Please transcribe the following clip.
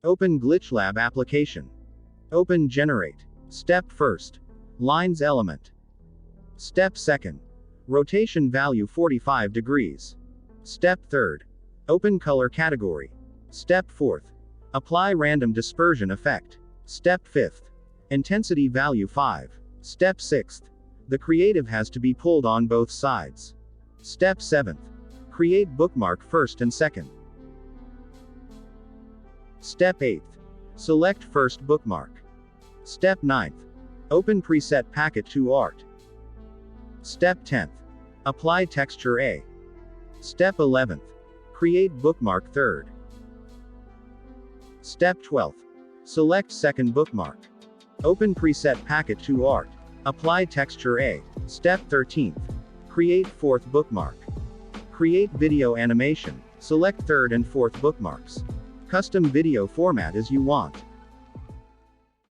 Open GlitchLab application. Open Generate. Step 1st. Lines element. Step 2nd. Rotation value 45 degrees. Step 3rd. Open color category. Step 4th. Apply random dispersion effect. Step 5th. Intensity value 5. Step 6th. The creative has to be pulled on both sides. Step 7th. Create bookmark first and second. Step 8th. Select first bookmark. Step 9th. Open preset packet to art. Step 10th. Apply texture A. Step 11th. Create bookmark third. Step 12th. Select second bookmark. Open preset packet to art. Apply texture A. Step 13th. Create fourth bookmark. Create video animation. Select third and fourth bookmarks. Custom video format as you want.